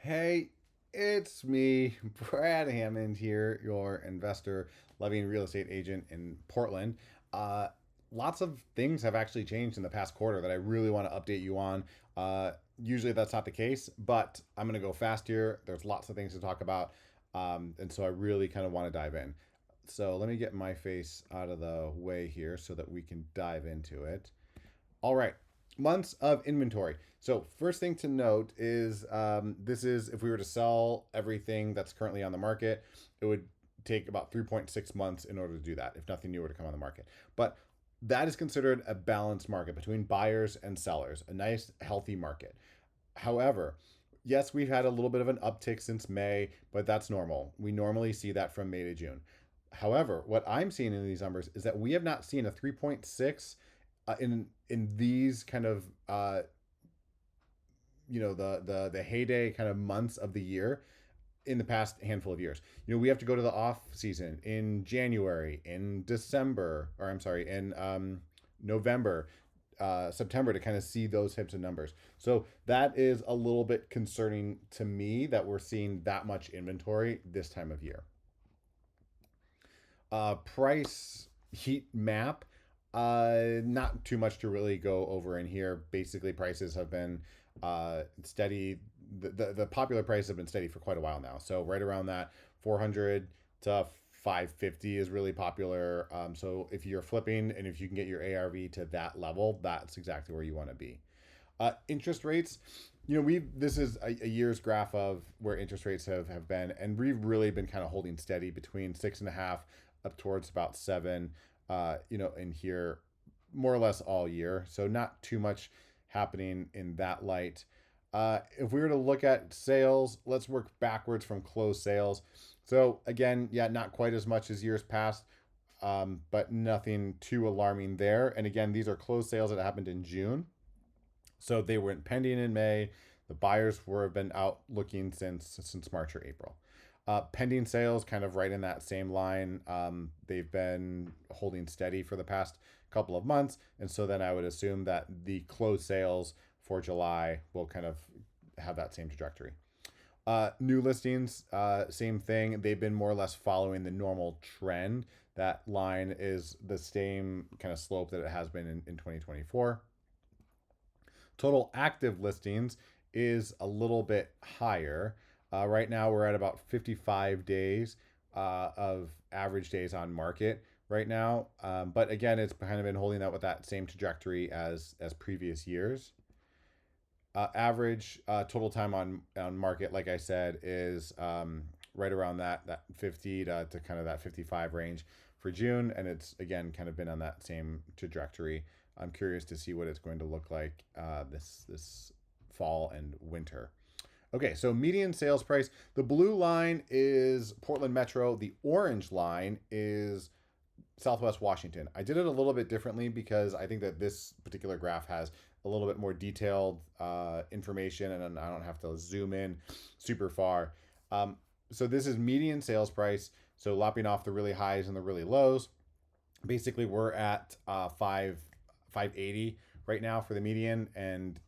Hey, it's me, Brad Hammond here, your investor loving real estate agent in Portland. Uh, Lots of things have actually changed in the past quarter that I really want to update you on. Usually that's not the case, but I'm going to go fast here. There's lots of things to talk about. And so I really kind of want to dive in. So let me get my face out of the way here so that we can dive into it. All right, months of inventory. So first thing to note is this is if we were to sell everything that's currently on the market, it would take about 3.6 months in order to do that if nothing new were to come on the market. But that is considered a balanced market between buyers and sellers, a nice, healthy market. However, yes, we've had a little bit of an uptick since May, but that's normal. We normally see that from May to June. However, what I'm seeing in these numbers is that we have not seen a 3.6 in these kind of the heyday kind of months of the year in the past handful of years. We have to go to the off season in January, in December, or I'm sorry, in November, September to kind of see those types of numbers. So that is a little bit concerning to me that we're seeing that much inventory this time of year. Price heat map. Not too much to really go over in here. Basically, prices have been steady. The popular prices have been steady for quite a while now. So right around that 400 to 550 is really popular. So if you're flipping and if you can get your ARV to that level, that's exactly where you want to be. Interest rates, we this is a year's graph of where interest rates have been, and we've really been kind of holding steady between 6.5 up towards about 7. In here more or less all year. So not too much happening in that light. If we were to look at sales, let's work backwards from closed sales. So again, yeah, not quite as much as years past, but nothing too alarming there. And again, these are closed sales that happened in June. So they went pending in May. The buyers have been out looking since March or April. Pending sales, kind of right in that same line. They've been holding steady for the past couple of months, and so then I would assume that the closed sales for July will kind of have that same trajectory. New listings, same thing. They've been more or less following the normal trend. That line is the same kind of slope that it has been in 2024. Total active listings is a little bit higher. Right now, we're at about 55 days of average days on market right now. But again, it's kind of been holding out with that same trajectory as previous years. Average total time on market, like I said, is right around that 50 to kind of that 55 range for June. And it's, again, kind of been on that same trajectory. I'm curious to see what it's going to look like this fall and winter. Okay, so median sales price. The blue line is Portland Metro. The orange line is Southwest Washington. I did it a little bit differently because I think that this particular graph has a little bit more detailed information, and I don't have to zoom in super far. So this is median sales price. So lopping off the really highs and the really lows. Basically, we're at 580 right now for the median, and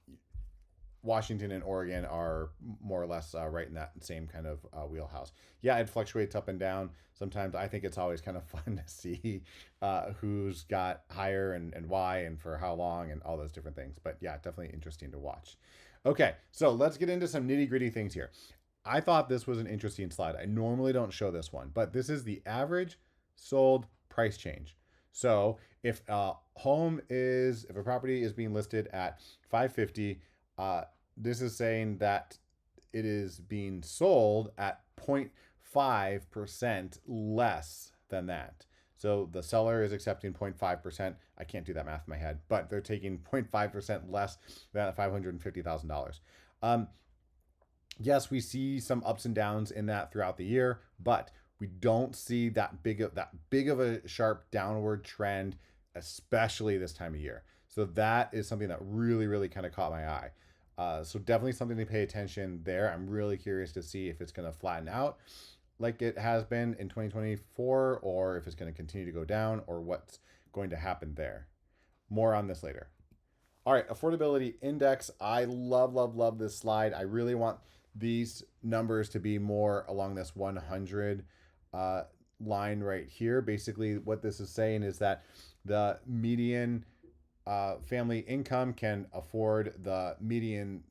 Washington and Oregon are more or less right in that same kind of wheelhouse. Yeah, it fluctuates up and down. Sometimes I think it's always kind of fun to see who's got higher and why and for how long and all those different things. But yeah, definitely interesting to watch. Okay, so let's get into some nitty gritty things here. I thought this was an interesting slide. I normally don't show this one, but this is the average sold price change. So if a property is being listed at 550, this is saying that it is being sold at 0.5% less than that. So the seller is accepting 0.5%. I can't do that math in my head, but they're taking 0.5% less than $550,000. Yes, we see some ups and downs in that throughout the year, but we don't see that big of a sharp downward trend, especially this time of year. So that is something that really, really kind of caught my eye. So definitely something to pay attention there. I'm really curious to see if it's going to flatten out like it has been in 2024, or if it's going to continue to go down, or what's going to happen there. More on this later. All right, affordability index. I love, love, love this slide. I really want these numbers to be more along this 100 uh, line right here. Basically, what this is saying is that the median family income can afford the median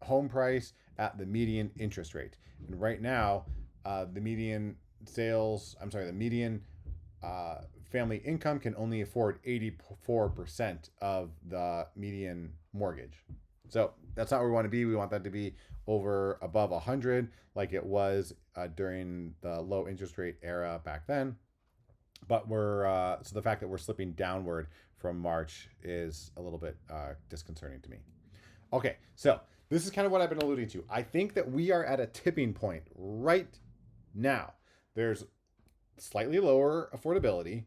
home price at the median interest rate. And right now, the median the median uh, family income can only afford 84% of the median mortgage. So that's not where we want to be. We want that to be over above 100, like it was during the low interest rate era back then. But so the fact that we're slipping downward from March is a little bit disconcerting to me. Okay, so this is kind of what I've been alluding to. I think that we are at a tipping point right now. There's slightly lower affordability.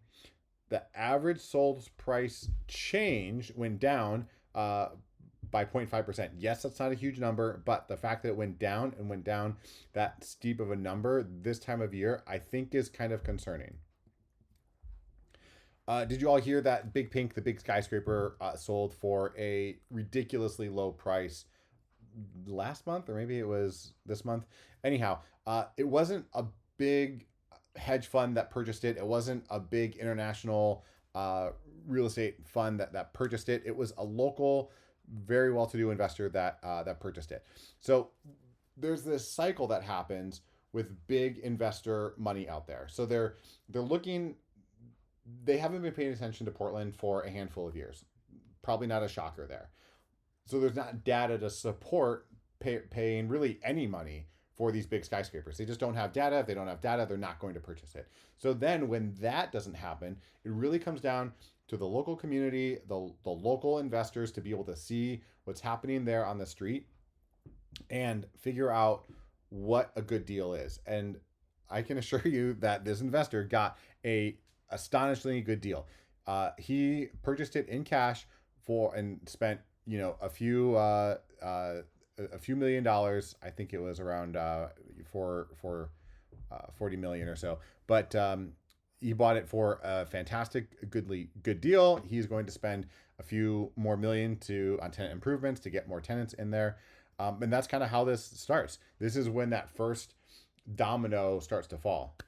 The average sold price change went down by 0.5%. Yes, that's not a huge number, but the fact that it went down and went down that steep of a number this time of year, I think is kind of concerning. Did you all hear that Big Pink, the big skyscraper, sold for a ridiculously low price last month, or maybe it was this month? Anyhow, it wasn't a big hedge fund that purchased it. It wasn't a big international real estate fund that purchased it. It was a local, very well-to-do investor that purchased it. So there's this cycle that happens with big investor money out there. So they're looking. They haven't been paying attention to Portland for a handful of years. Probably not a shocker there. So there's not data to support paying really any money for these big skyscrapers. They just don't have data. If they don't have data, they're not going to purchase it. So then when that doesn't happen, it really comes down to the local community, the local investors to be able to see what's happening there on the street and figure out what a good deal is. And I can assure you that this investor got a astonishingly good deal. He purchased it in cash and spent a few $1,000,000. I think it was around for 40 million or so. But he bought it for a fantastic, good deal. He's going to spend a few more million on tenant improvements to get more tenants in there. And that's kind of how this starts. This is when that first domino starts to fall.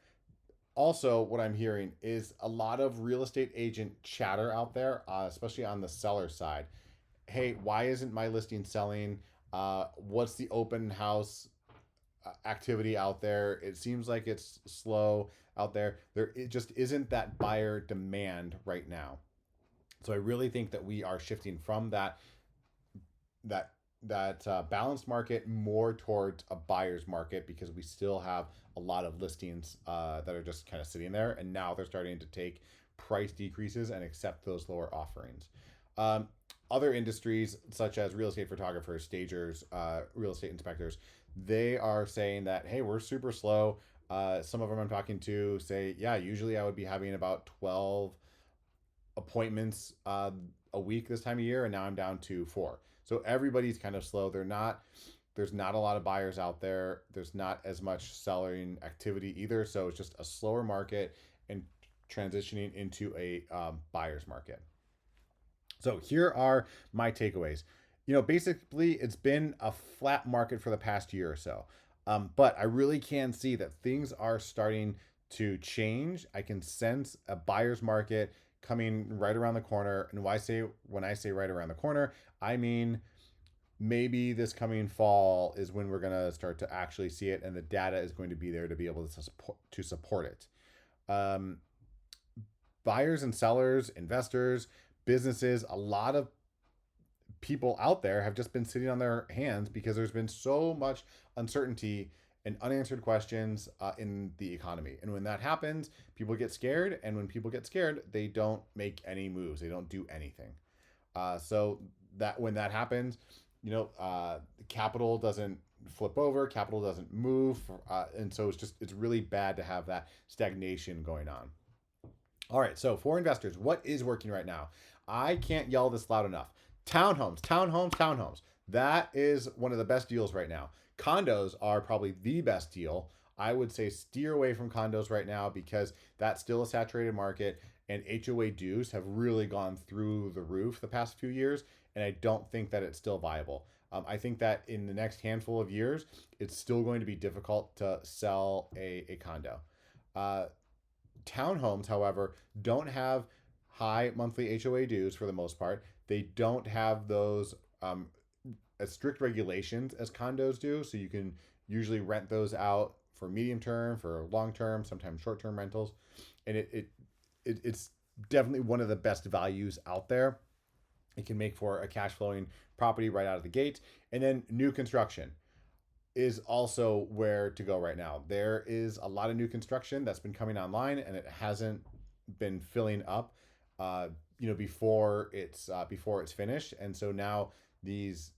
Also, what I'm hearing is a lot of real estate agent chatter out there, especially on the seller side. Hey, why isn't my listing selling? What's the open house activity out there? It seems like it's slow out there. It just isn't that buyer demand right now. So I really think that we are shifting from that balanced market more towards a buyer's market, because we still have a lot of listings that are just kind of sitting there, and now they're starting to take price decreases and accept those lower offerings. Other industries such as real estate photographers, stagers, real estate inspectors, they are saying that, hey, we're super slow. Some of them I'm talking to say, yeah, usually I would be having about 12 appointments a week this time of year, and now I'm down to 4. So everybody's kind of slow. There's not a lot of buyers out there. There's not as much selling activity either. So it's just a slower market and transitioning into a buyer's market. So here are my takeaways. Basically it's been a flat market for the past year or so. But I really can see that things are starting to change. I can sense a buyer's market coming right around the corner. And when I say right around the corner, I mean maybe this coming fall is when we're going to start to actually see it, and the data is going to be there to be able to support it. Buyers and sellers, investors, businesses, a lot of people out there have just been sitting on their hands because there's been so much uncertainty and unanswered questions in the economy. And when that happens, people get scared. And when people get scared, they don't make any moves. They don't do anything. So that when that happens, capital doesn't flip over, capital doesn't move. And so it's really bad to have that stagnation going on. All right. So for investors, what is working right now? I can't yell this loud enough. Townhomes. That is one of the best deals right now. Condos are probably the best deal. I would say steer away from condos right now because that's still a saturated market, and HOA dues have really gone through the roof the past few years, and I don't think that it's still viable. I think that in the next handful of years, it's still going to be difficult to sell a condo. Uh, Townhomes, however, don't have high monthly HOA dues for the most part. They don't have those as strict regulations as condos do. So you can usually rent those out for medium term, for long term, sometimes short term rentals, and it's definitely one of the best values out there. It can make for a cash flowing property right out of the gate, and then new construction is also where to go right now. There is a lot of new construction that's been coming online, and it hasn't been filling up, uh, before it's finished. And so now these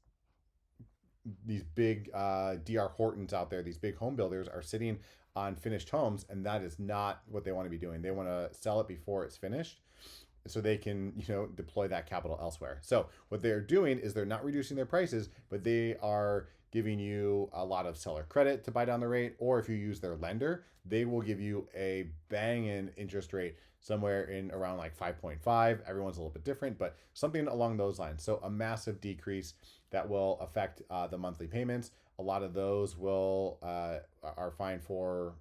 these big DR Hortons out there, these big home builders are sitting on finished homes, and that is not what they want to be doing. They want to sell it before it's finished, so they can deploy that capital elsewhere. So what they're doing is they're not reducing their prices, but they are giving you a lot of seller credit to buy down the rate, or if you use their lender, they will give you a banging interest rate somewhere in around like 5.5. Everyone's a little bit different, but something along those lines. So a massive decrease that will affect the monthly payments. A lot of those will are fine for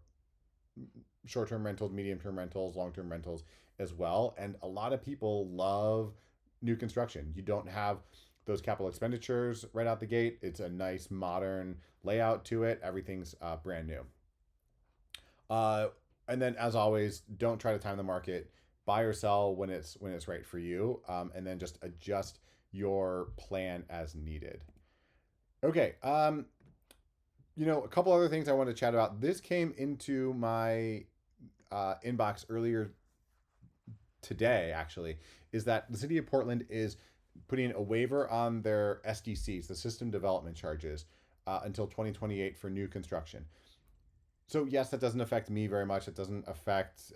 short-term rentals, medium-term rentals, long-term rentals as well. And a lot of people love new construction. You don't have those capital expenditures right out the gate. It's a nice modern layout to it. Everything's brand new. Uh, and then, as always, don't try to time the market. Buy or sell when it's right for you, and then just adjust your plan as needed. Okay. A couple other things I want to chat about. This came into my inbox earlier today, actually, is that the city of Portland is putting a waiver on their SDCs, the system development charges, until 2028 for new construction. So yes, that doesn't affect me very much. It doesn't affect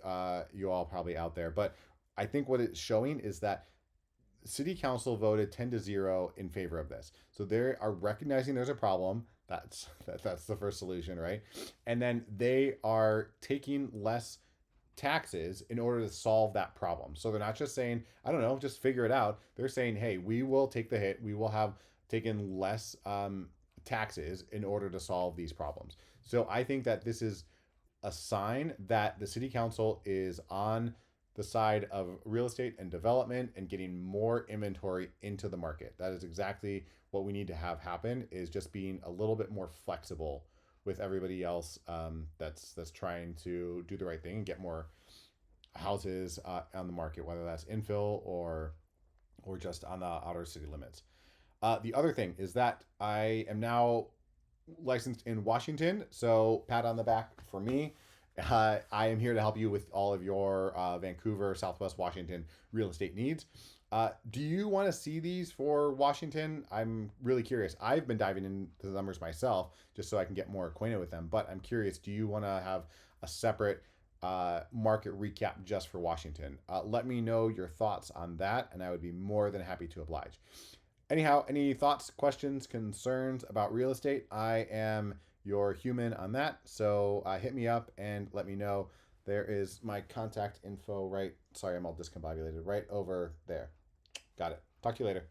you all probably out there, but I think what it's showing is that city council voted 10-0 in favor of this. So they are recognizing there's a problem. That's the first solution, right? And then they are taking less taxes in order to solve that problem. So they're not just saying, I don't know, just figure it out. They're saying, hey, we will take the hit. We will have taken less taxes in order to solve these problems. So I think that this is a sign that the city council is on the side of real estate and development and getting more inventory into the market. That is exactly what we need to have happen, is just being a little bit more flexible with everybody else that's trying to do the right thing and get more houses on the market, whether that's infill or just on the outer city limits. The other thing is that I am now licensed in Washington, so pat on the back for me. I am here to help you with all of your Vancouver, Southwest Washington real estate needs. Do you want to see these for Washington? I'm really curious. I've been diving into the numbers myself just so I can get more acquainted with them, but I'm curious, do you want to have a separate market recap just for Washington? Let me know your thoughts on that, and I would be more than happy to oblige. Anyhow, any thoughts, questions, concerns about real estate? I am your human on that. So hit me up and let me know. There is my contact info right. Sorry, I'm all discombobulated right over there. Got it. Talk to you later.